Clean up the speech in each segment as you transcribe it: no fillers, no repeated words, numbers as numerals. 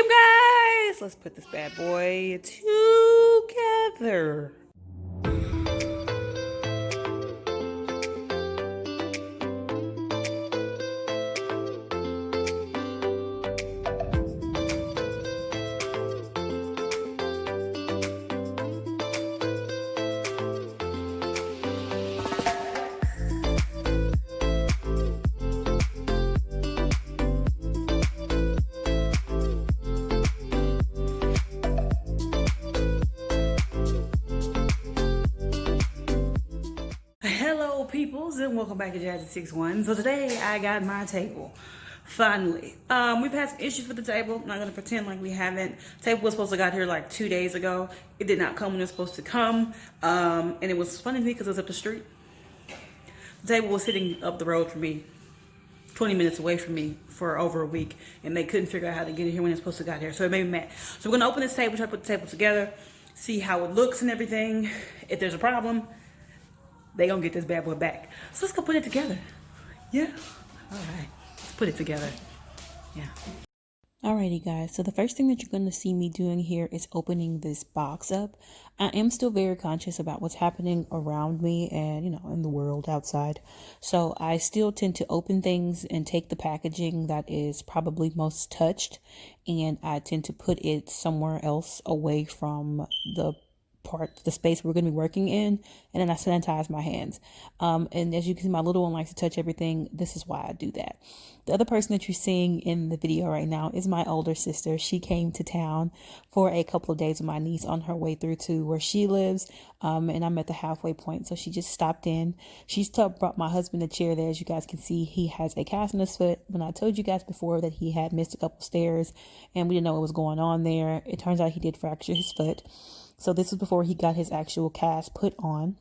guys, let's put this bad boy together. Hello peoples and welcome back to Jazzy61. So today I got my table. Finally. We've had some issues with the table. I'm not gonna pretend like we haven't. The table was supposed to got here like 2 days ago. It did not come when it was supposed to come. And it was funny to me because it was up the street. The table was sitting up the road from me, 20 minutes away from me for over a week, and they couldn't figure out how to get it here when it's supposed to got here. So it made me mad. So we're gonna open this table, try to put the table together, see how it looks and everything. If there's a problem, they gonna get this bad boy back. So let's go put it together. Yeah? All right, let's put it together. Yeah. Alrighty guys, so the first thing that you're going to see me doing here is opening this box up. I am still very conscious about what's happening around me and, you know, in the world outside. So I still tend to open things and take the packaging that is probably most touched, and I tend to put it somewhere else away from the space we're going to be working in, and then I sanitize my hands. And as you can see, my little one likes to touch everything. This is why I do that. The other person that you're seeing in the video right now is my older sister. She came to town for a couple of days with my niece on her way through to where she lives, and I'm at the halfway point, so she just stopped in. She brought my husband a chair there. As you guys can see, he has a cast in his foot. When I told you guys before that he had missed a couple stairs and we didn't know what was going on there, it turns out he did fracture his foot. So this is before he got his actual cast put on.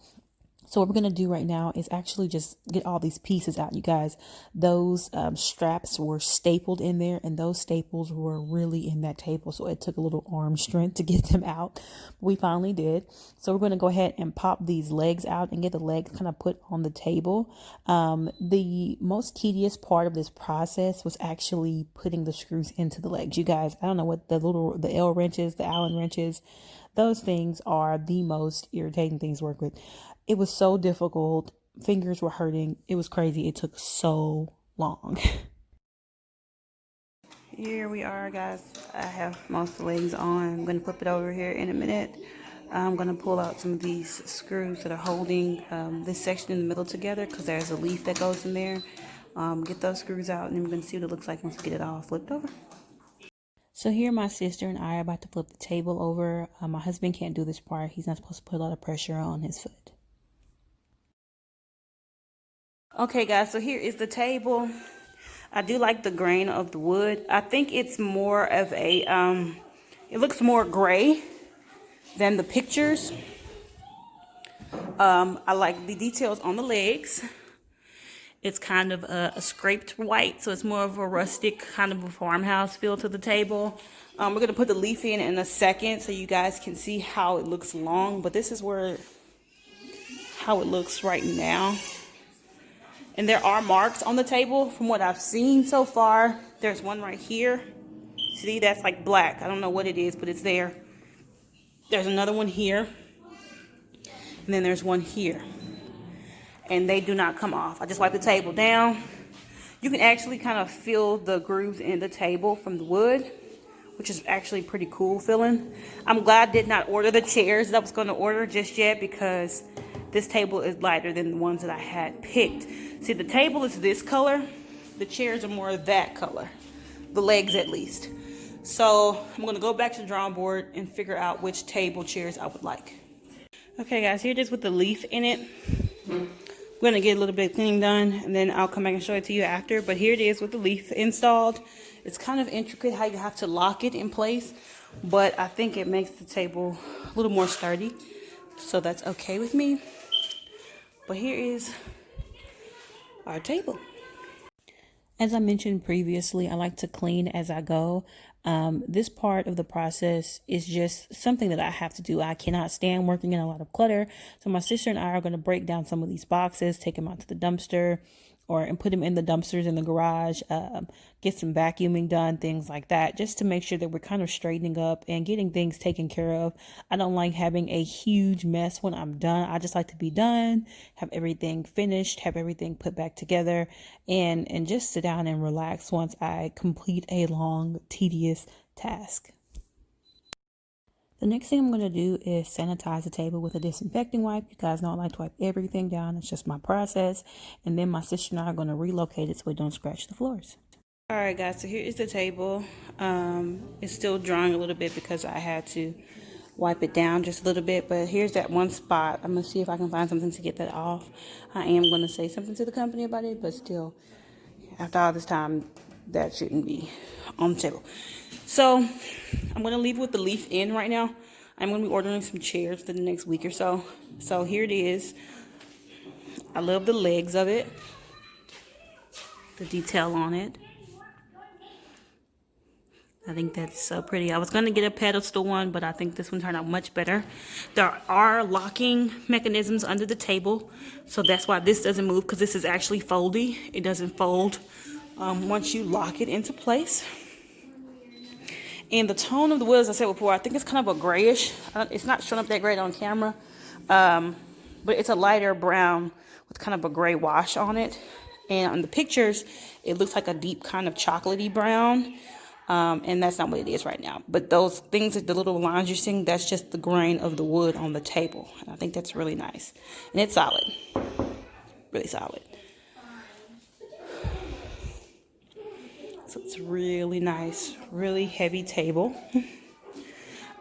So what we're going to do right now is actually just get all these pieces out, you guys. Those straps were stapled in there, and those staples were really in that table. So it took a little arm strength to get them out. We finally did. So we're going to go ahead and pop these legs out and get the legs kind of put on the table. The most tedious part of this process was actually putting the screws into the legs. You guys, I don't know what the L wrenches, the Allen wrenches, those things are the most irritating things to work with. It was so difficult. Fingers were hurting. It was crazy. It took so long. Here we are, guys. I have most of the legs on. I'm going to flip it over here in a minute. I'm going to pull out some of these screws that are holding this section in the middle together, because there's a leaf that goes in there. Get those screws out, and then we're going to see what it looks like once we get it all flipped over. So here my sister and I are about to flip the table over. My husband can't do this part. He's not supposed to put a lot of pressure on his foot. Okay guys, so here is the table. I do like the grain of the wood. I think it's more of a, it looks more gray than the pictures. I like the details on the legs. It's kind of a scraped white, so it's more of a rustic kind of a farmhouse feel to the table. We're going to put the leaf in a second so you guys can see how it looks long, but this is how it looks right now. And there are marks on the table from what I've seen so far. There's one right here. See, that's like black. I don't know what it is, but it's there. There's another one here. And then there's one here. And they do not come off. I just wipe the table down. You can actually kind of feel the grooves in the table from the wood, which is actually pretty cool feeling. I'm glad I did not order the chairs that I was going to order just yet, because this table is lighter than the ones that I had picked. See, the table is this color. The chairs are more that color. The legs at least. So I'm going to go back to the drawing board and figure out which table chairs I would like. Okay guys, here it is with the leaf in it. We're going to get a little bit of cleaning done, and then I'll come back and show it to you after. But here it is with the leaf installed. It's kind of intricate how you have to lock it in place, but I think it makes the table a little more sturdy. So that's okay with me. But here is our table. As I mentioned previously, I like to clean as I go. This part of the process is just something that I have to do. I cannot stand working in a lot of clutter. So my sister and I are going to break down some of these boxes, take them out to the dumpster, and put them in the dumpsters in the garage, get some vacuuming done, things like that, just to make sure that we're kind of straightening up and getting things taken care of. I don't like having a huge mess when I'm done. I just like to be done, have everything finished, have everything put back together, and just sit down and relax once I complete a long, tedious task. The next thing I'm going to do is sanitize the table with a disinfecting wipe. You guys know I like to wipe everything down. It's just my process. And then my sister and I are going to relocate it so it don't scratch the floors. All right, guys, so here is the table. It's still drying a little bit because I had to wipe it down just a little bit. But here's that one spot. I'm going to see if I can find something to get that off. I am going to say something to the company about it, but still, after all this time, that shouldn't be on the table. So I'm going to leave with the leaf in right now. I'm going to be ordering some chairs for the next week or so. So here it is. I love the legs of it, the detail on it. I think that's so pretty. I was going to get a pedestal one, but I think this one turned out much better. There are locking mechanisms under the table, so that's why this doesn't move, because this is actually foldy. It doesn't fold once you lock it into place. And the tone of the wood, as I said before, I think it's kind of a grayish. It's not showing up that great on camera, but it's a lighter brown with kind of a gray wash on it. And on the pictures, it looks like a deep kind of chocolatey brown. And that's not what it is right now. But those things, the little lines you're seeing, that's just the grain of the wood on the table. And I think that's really nice. And it's solid. Really solid. So it's really nice, really heavy table.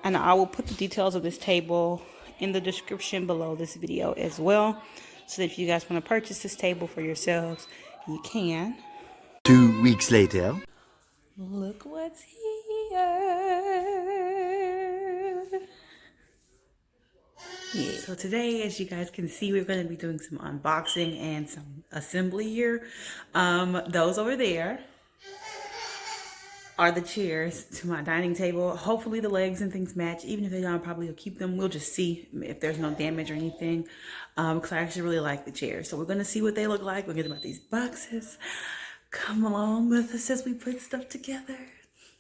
And I will put the details of this table in the description below this video as well. So that if you guys want to purchase this table for yourselves, you can. 2 weeks later. Look what's here. Yeah, so today, as you guys can see, we're going to be doing some unboxing and some assembly here. Those over there are the chairs to my dining table. Hopefully the legs and things match. Even if they don't, probably will keep them. We'll just see if there's no damage or anything, because I actually really like the chairs. So we're going to see what they look like. We're going to about these boxes. Come along with us as we put stuff together.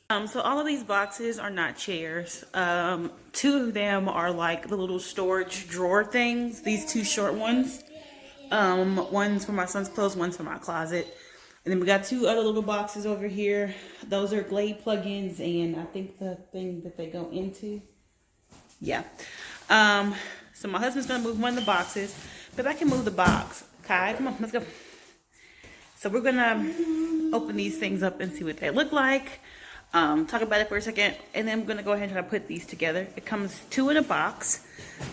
So all of these boxes are not chairs. 2 of them are like the little storage drawer things. These 2 short ones. One's for my son's clothes, one's for my closet. And then we got 2 other little boxes over here. Those are Glade plugins, and I think the thing that they go into. Yeah. So my husband's gonna move one of the boxes, but I can move the box. Kai, come on, let's go. So we're gonna open these things up and see what they look like. Talk about it for a second, and then I'm gonna go ahead and try to put these together. It comes 2 in a box,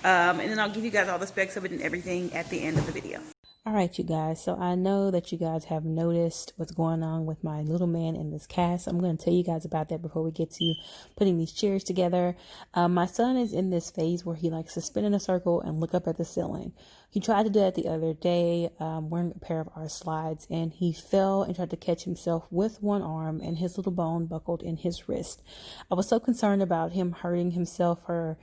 and then I'll give you guys all the specs of it and everything at the end of the video. All right, you guys. So I know that you guys have noticed what's going on with my little man in this cast. I'm going to tell you guys about that before we get to putting these chairs together. My son is in this phase where he likes to spin in a circle and look up at the ceiling. He tried to do that the other day, wearing a pair of our slides, and he fell and tried to catch himself with one arm, and his little bone buckled in his wrist. I was so concerned about him hurting himself, or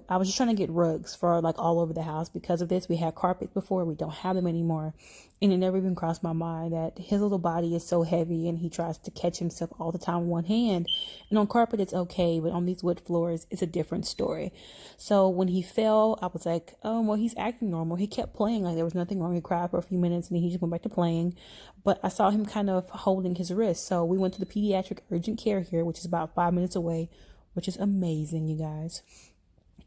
I was just trying to get rugs for like all over the house because of this. We had carpets before, we don't have them anymore. And it never even crossed my mind that his little body is so heavy and he tries to catch himself all the time with one hand. And on carpet, it's okay, but on these wood floors, it's a different story. So when he fell, I was like, oh, well, he's acting normal. He kept playing like there was nothing wrong. He cried for a few minutes and then he just went back to playing. But I saw him kind of holding his wrist. So we went to the pediatric urgent care here, which is about 5 minutes away, which is amazing, you guys.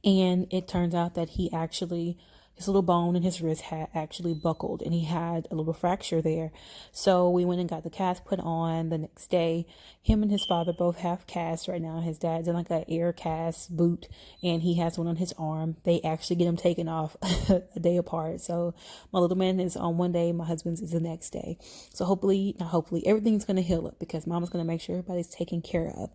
And it turns out that his little bone in his wrist had actually buckled and he had a little fracture there. So we went and got the cast put on the next day. Him and his father both have casts right now. His dad's in like an air cast boot and he has one on his arm. They actually get him taken off a day apart. So my little man is on one day, my husband's is the next day. So hopefully everything's going to heal up because mama's going to make sure everybody's taken care of.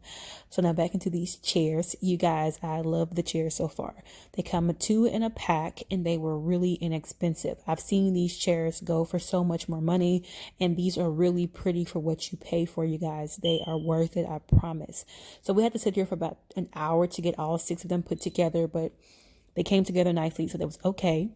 So now back into these chairs. You guys, I love the chairs so far. They come with 2 in a pack and they were really inexpensive. I've seen these chairs go for so much more money, and these are really pretty for what you pay for, you guys. They are worth it, I promise. So we had to sit here for about an hour to get all 6 of them put together, but they came together nicely, so that was okay.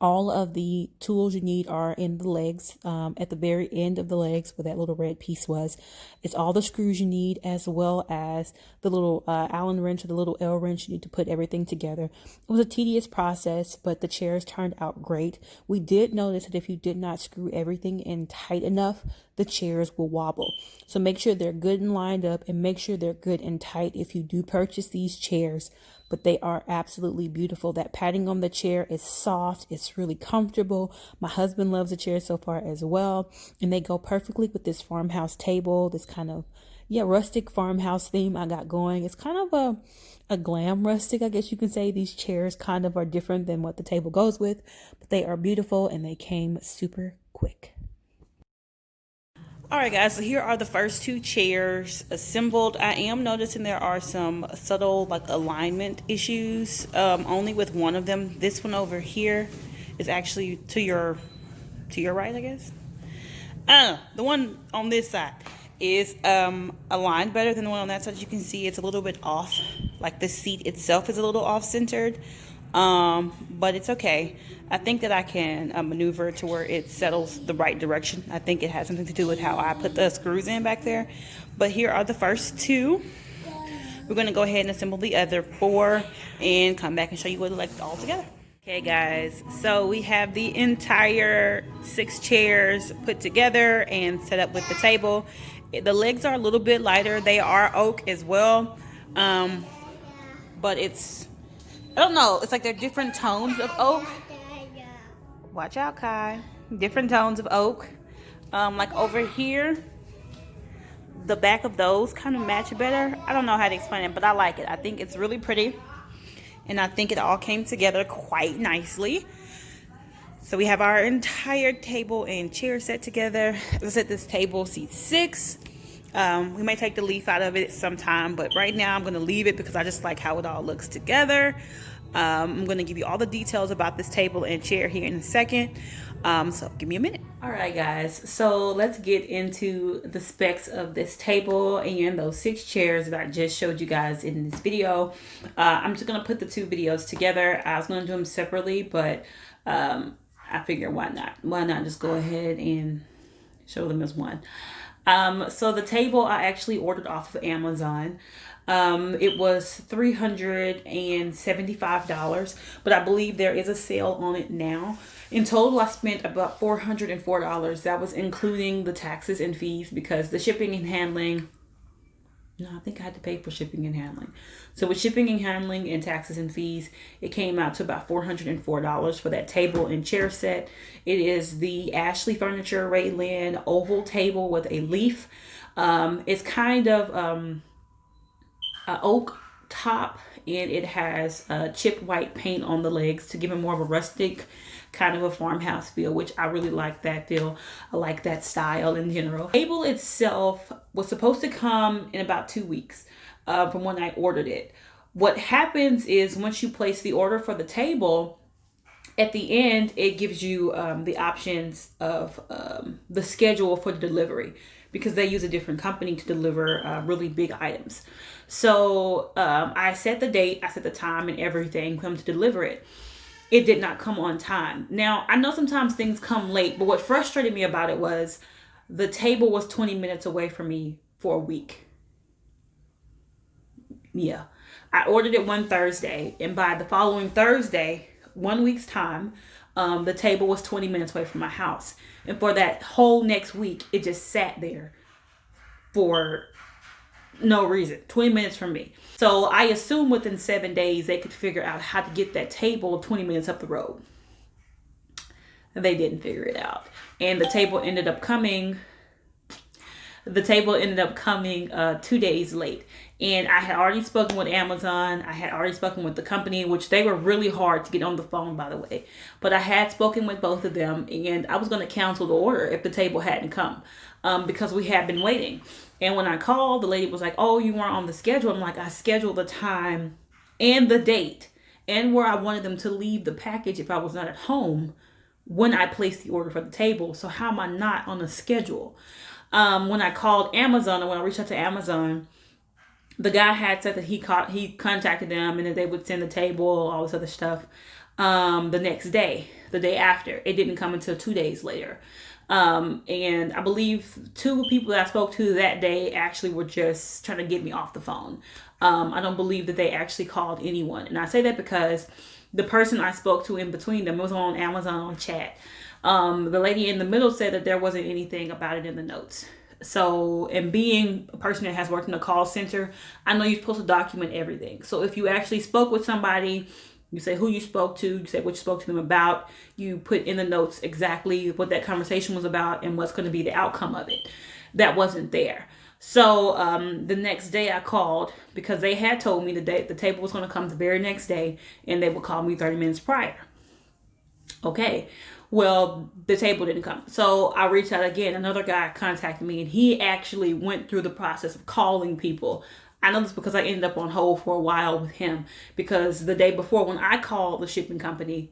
All of the tools you need are in the legs, at the very end of the legs where that little red piece was. It's all the screws you need, as well as the little Allen wrench or the little L wrench you need to put everything together. It was a tedious process, but the chairs turned out great. We did notice that if you did not screw everything in tight enough, the chairs will wobble. So make sure they're good and lined up, and make sure they're good and tight if you do purchase these chairs. But they are absolutely beautiful. That padding on the chair is soft. It's really comfortable. My husband loves the chair so far as well. And they go perfectly with this farmhouse table, this kind of, rustic farmhouse theme I got going. It's kind of a glam rustic, I guess you can say. These chairs kind of are different than what the table goes with, but they are beautiful and they came super quick. All right, guys, so here are the first two chairs assembled. I am noticing there are some subtle alignment issues, only with one of them. This one over here is actually to your right, I guess. The one on this side is aligned better than the one on that side. As you can see, it's a little bit off. Like the seat itself is a little off-centered, but it's okay. I think that I can maneuver to where it settles the right direction. I think it has something to do with how I put the screws in back there. But here are the first two. We're going to go ahead and assemble the other four and come back and show you what it looks all together. Okay, guys, so we have the entire 6 chairs put together and set up with the table. The legs are a little bit lighter. They are oak as well, but it's, I don't know, it's like they're different tones of oak. Watch out, Kai. Different tones of oak. Like over here, the back of those kind of match better. I don't know how to explain it, but I like it. I think it's really pretty, and I think it all came together quite nicely. So we have our entire table and chair set together. As I said, this table seats 6. We may take the leaf out of it sometime, but right now I'm going to leave it because I just like how it all looks together. I'm going to give you all the details about this table and chair here in a second. So give me a minute. All right, guys. So let's get into the specs of this table and those 6 chairs that I just showed you guys in this video. I'm just going to put the 2 videos together. I was going to do them separately, but I figured why not? Why not just go ahead and show them as one? So the table I actually ordered off of Amazon. It was $375, but I believe there is a sale on it now. In total, I spent about $404. That was including the taxes and fees, because the shipping and handling, no, I think I had to pay for shipping and handling. So with shipping and handling and taxes and fees, it came out to about $404 for that table and chair set. It is the Ashley Furniture Rayland oval table with a leaf. It's kind of an oak top, and it has chipped white paint on the legs to give it more of a rustic kind of a farmhouse feel, which I really like that feel. I like that style in general. The table itself was supposed to come in about 2 weeks from when I ordered it. What happens is once you place the order for the table, at the end, it gives you the options of the schedule for the delivery, because they use a different company to deliver really big items. So I set the date, I set the time and everything, come to deliver it. It did not come on time. Now, I know sometimes things come late, but what frustrated me about it was the table was 20 minutes away from me for a week. Yeah. I ordered it one Thursday, and by the following Thursday, 1 week's time, the table was 20 minutes away from my house. And for that whole next week, it just sat there for no reason, 20 minutes from me. So I assumed within 7 days they could figure out how to get that table 20 minutes up the road. And they didn't figure it out. And the table ended up coming 2 days late. And I had already spoken with Amazon. I had already spoken with the company, which they were really hard to get on the phone, by the way. But I had spoken with both of them, and I was going to cancel the order if the table hadn't come, because we had been waiting. And when I called, the lady was like, oh, you weren't on the schedule. I'm like, I scheduled the time and the date and where I wanted them to leave the package if I was not at home when I placed the order for the table. So how am I not on the schedule? When I called Amazon, or when I reached out to Amazon, the guy had said that he contacted them and that they would send the table, all this other stuff. the next day, the day after. It didn't come until 2 days later. And I believe 2 people that I spoke to that day actually were just trying to get me off the phone. I don't believe that they actually called anyone. And I say that because the person I spoke to in between them was on Amazon on chat. The lady in the middle said that there wasn't anything about it in the notes. So, and being a person that has worked in a call center, I know you're supposed to document everything. So if you actually spoke with somebody, you say who you spoke to, you say what you spoke to them about, you put in the notes exactly what that conversation was about and what's going to be the outcome of it. That wasn't there. So the next day I called because they had told me the table was going to come the very next day and they would call me 30 minutes prior. Okay. Well, the table didn't come. So I reached out again. Another guy contacted me and he actually went through the process of calling people. I know this because I ended up on hold for a while with him because the day before when I called the shipping company,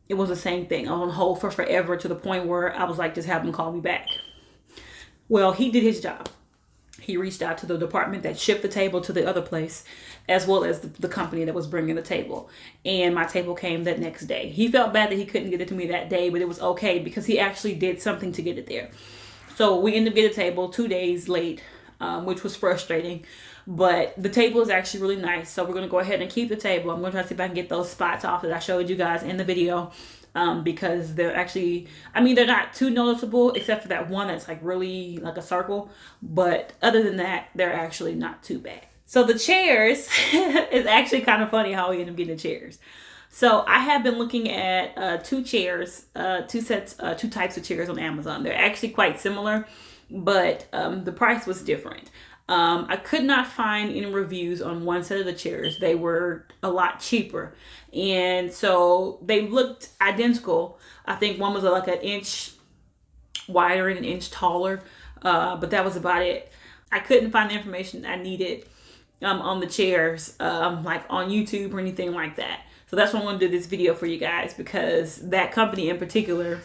it was the same thing. I was on hold for forever to the point where I was like, just have them call me back. Well, he did his job. He reached out to the department that shipped the table to the other place, as well as the company that was bringing the table. And my table came that next day. He felt bad that he couldn't get it to me that day, but it was okay because he actually did something to get it there. So we ended up getting a table 2 days late, which was frustrating. But the table is actually really nice. So we're going to go ahead and keep the table. I'm going to try to see if I can get those spots off that I showed you guys in the video. Because they're actually, I mean, they're not too noticeable except for that one that's like really like a circle. But other than that, they're actually not too bad. So the chairs is actually kind of funny how we end up getting the chairs. So I have been looking at 2 chairs, 2 types of chairs on Amazon. They're actually quite similar, but the price was different. I could not find any reviews on one set of the chairs. They were a lot cheaper. And so they looked identical. I think one was like an inch wider and an inch taller. But that was about it. I couldn't find the information I needed on the chairs, like on YouTube or anything like that. So that's why I want to do this video for you guys, because that company in particular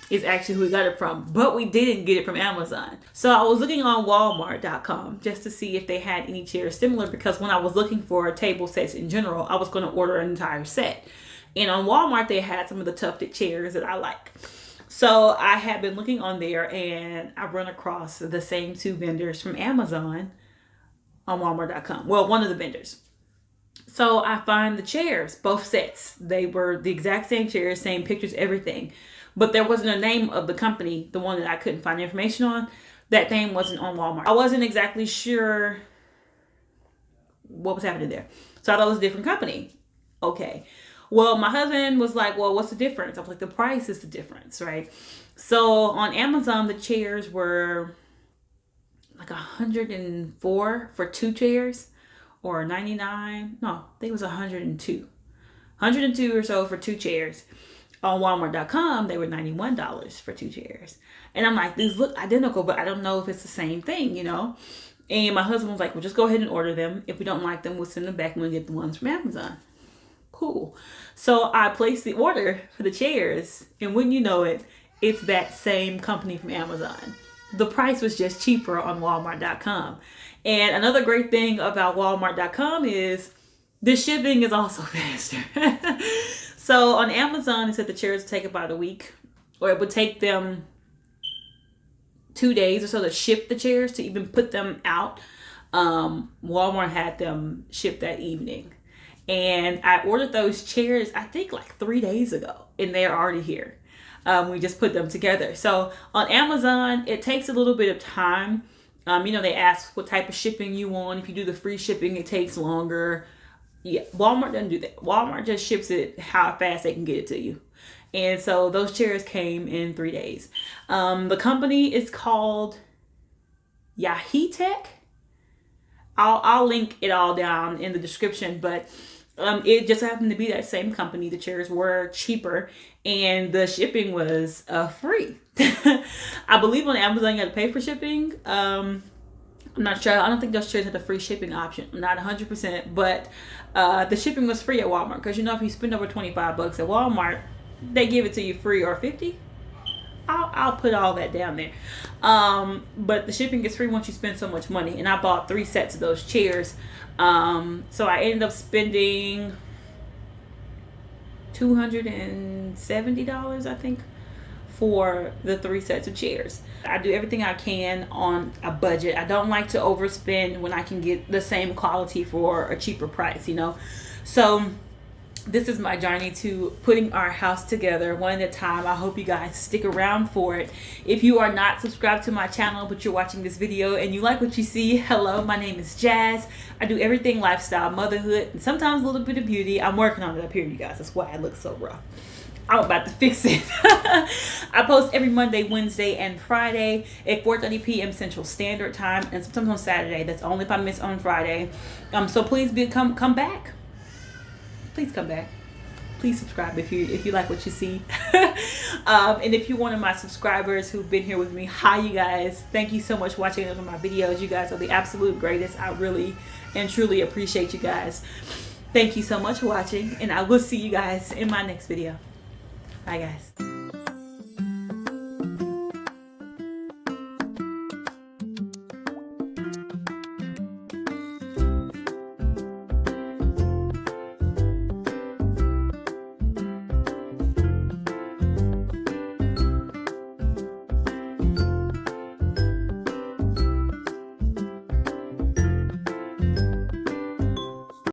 is actually who we got it from, but we didn't get it from Amazon. So I was looking on Walmart.com just to see if they had any chairs similar, because when I was looking for table sets in general, I was going to order an entire set. And on Walmart, they had some of the tufted chairs that I like. So I have been looking on there and I've run across the same 2 vendors from Amazon on Walmart.com. Well, one of the vendors. So I find the chairs, both sets. They were the exact same chairs, same pictures, everything. But there wasn't a name of the company, the one that I couldn't find information on. That name wasn't on Walmart. I wasn't exactly sure what was happening there. So I thought it was a different company. Okay. Well, my husband was like, well, what's the difference? I was like, the price is the difference, right? So on Amazon, the chairs were like $104 for 2 chairs, or $99. No, I think it was $102. $102 or so for 2 chairs. On Walmart.com, they were $91 for 2 chairs. And I'm like, these look identical, but I don't know if it's the same thing, you know? And my husband was like, well, just go ahead and order them. If we don't like them, we'll send them back and we'll get the ones from Amazon. Cool. So I placed the order for the chairs, and when you know it, it's that same company from Amazon. The price was just cheaper on Walmart.com. And another great thing about Walmart.com is the shipping is also faster. So on Amazon, it said the chairs would take about a week, or it would take them 2 days or so to ship the chairs, to even put them out. Walmart had them shipped that evening. And I ordered those chairs, I think like 3 days ago, and they're already here. We just put them together. So on Amazon, it takes a little bit of time. They ask what type of shipping you want. If you do the free shipping, it takes longer. Yeah, Walmart doesn't do that. Walmart just ships it how fast they can get it to you. And so those chairs came in 3 days. The company is called DITL. I'll link it all down in the description, but it just happened to be that same company. The chairs were cheaper and the shipping was free. I believe on Amazon you had to pay for shipping. I'm not sure. I don't think those chairs had a free shipping option. I'm not 100%, but the shipping was free at Walmart, because if you spend over $25 at Walmart, they give it to you free, or $50. I'll put all that down there. But the shipping is free once you spend so much money. And I bought 3 sets of those chairs. So I ended up spending $270, I think, for the 3 sets of chairs. I do everything I can on a budget. I don't like to overspend when I can get the same quality for a cheaper price, you know. So this is my journey to putting our house together one at a time. I hope you guys stick around for it. If you are not subscribed to my channel but you're watching this video and you like what you see, hello, my name is Jazz. I do everything lifestyle, motherhood, and sometimes a little bit of beauty. I'm working on it up here, you guys. That's why I look so rough. I'm about to fix it. I post every Monday, Wednesday, and Friday at 4:30 p.m. Central Standard Time, and sometimes on Saturday. That's only if I miss on Friday. So please come back. Please come back. Please subscribe if you like what you see. And if you're one of my subscribers who've been here with me, hi you guys. Thank you so much for watching my videos. You guys are the absolute greatest. I really and truly appreciate you guys. Thank you so much for watching, and I will see you guys in my next video. Bye guys.